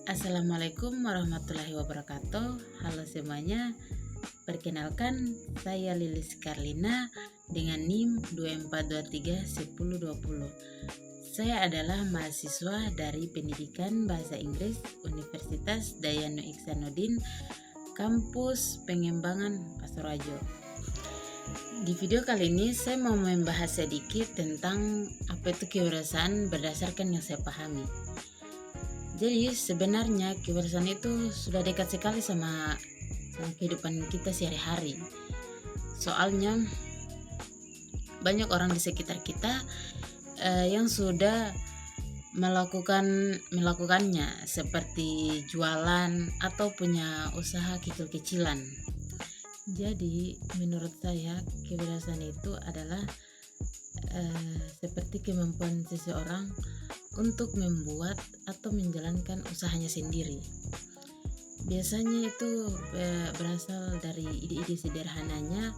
Assalamualaikum warahmatullahi wabarakatuh. Halo semuanya. Perkenalkan, saya Lilis Karlina dengan NIM 24231020. Saya adalah mahasiswa dari Pendidikan Bahasa Inggris Universitas Dayanu Iksanuddin, Kampus Pengembangan Pasuruajo. Di video kali ini saya mau membahas sedikit tentang apa itu kewirausahaan berdasarkan yang saya pahami. Jadi sebenarnya kewirausahaan itu sudah dekat sekali sama kehidupan kita sehari-hari. Soalnya banyak orang di sekitar kita yang sudah melakukannya, seperti jualan atau punya usaha kecil-kecilan. Jadi menurut saya kewirausahaan itu adalah seperti kemampuan seseorang untuk membuat atau menjalankan usahanya sendiri. Biasanya itu berasal dari ide-ide sederhananya,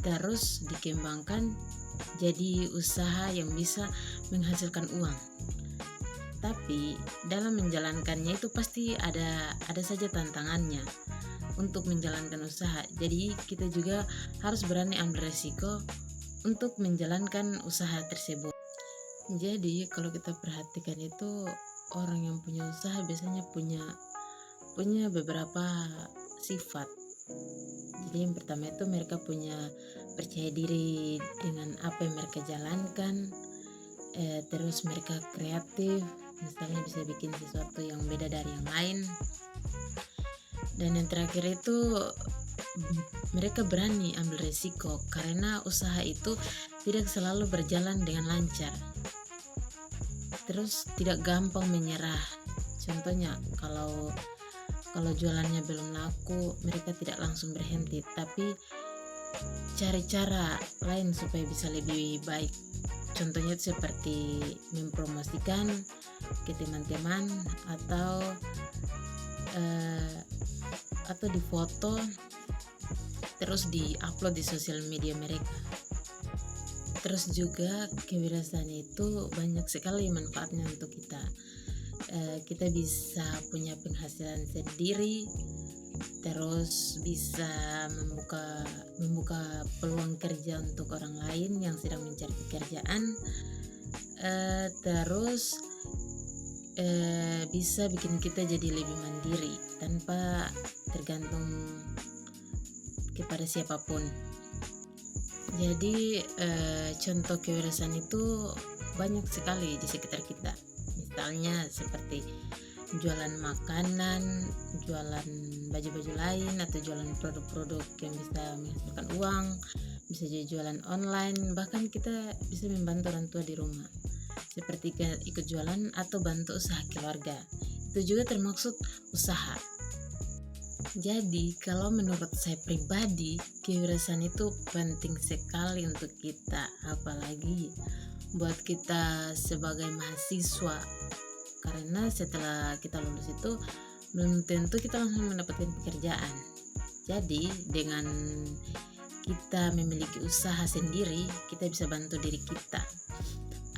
terus dikembangkan jadi usaha yang bisa menghasilkan uang. Tapi dalam menjalankannya itu pasti ada saja tantangannya untuk menjalankan usaha. Jadi kita juga harus berani ambil resiko untuk menjalankan usaha tersebut. Jadi kalau kita perhatikan itu, orang yang punya usaha biasanya punya beberapa sifat. Jadi yang pertama itu mereka punya percaya diri dengan apa yang mereka jalankan, terus mereka kreatif, misalnya bisa bikin sesuatu yang beda dari yang lain. Dan yang terakhir itu mereka berani ambil resiko, karena usaha itu tidak selalu berjalan dengan lancar. Terus tidak gampang menyerah. Contohnya kalau jualannya belum laku, mereka tidak langsung berhenti, tapi cari cara lain supaya bisa lebih baik. Contohnya seperti mempromosikan ke teman-teman atau difoto terus di-upload di sosial media mereka. Terus juga kewirausahaan itu banyak sekali manfaatnya untuk kita. Kita bisa punya penghasilan sendiri, terus bisa membuka peluang kerja untuk orang lain yang sedang mencari pekerjaan, terus bisa bikin kita jadi lebih mandiri tanpa tergantung kepada siapapun. Jadi contoh kewirausahaan itu banyak sekali di sekitar kita. Misalnya seperti jualan makanan, jualan baju-baju lain, atau jualan produk-produk yang bisa menghasilkan uang, bisa juga jualan online, bahkan kita bisa membantu orang tua di rumah, seperti ikut jualan atau bantu usaha keluarga. Itu juga termaksud usaha. Jadi kalau menurut saya pribadi, kewirausahaan itu penting sekali untuk kita, apalagi buat kita sebagai mahasiswa, karena setelah kita lulus itu belum tentu kita langsung mendapatkan pekerjaan. Jadi dengan kita memiliki usaha sendiri, kita bisa bantu diri kita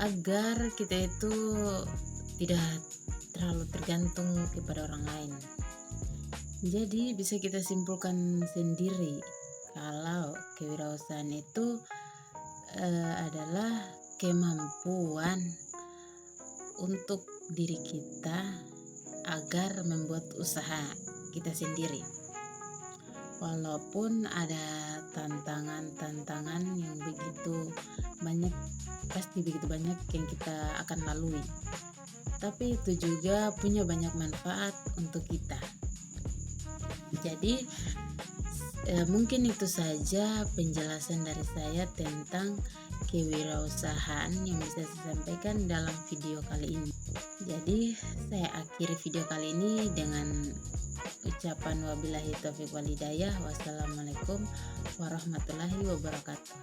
agar kita itu tidak terlalu tergantung kepada orang lain. Jadi bisa kita simpulkan sendiri kalau kewirausahaan itu adalah kemampuan untuk diri kita agar membuat usaha kita sendiri. Walaupun ada tantangan-tantangan yang begitu banyak, pasti begitu banyak yang kita akan lalui. Tapi itu juga punya banyak manfaat untuk kita. Jadi mungkin itu saja penjelasan dari saya tentang kewirausahaan yang bisa saya sampaikan dalam video kali ini. Jadi saya akhiri video kali ini dengan ucapan wabillahi taufiq wal hidayah. Wassalamualaikum warahmatullahi wabarakatuh.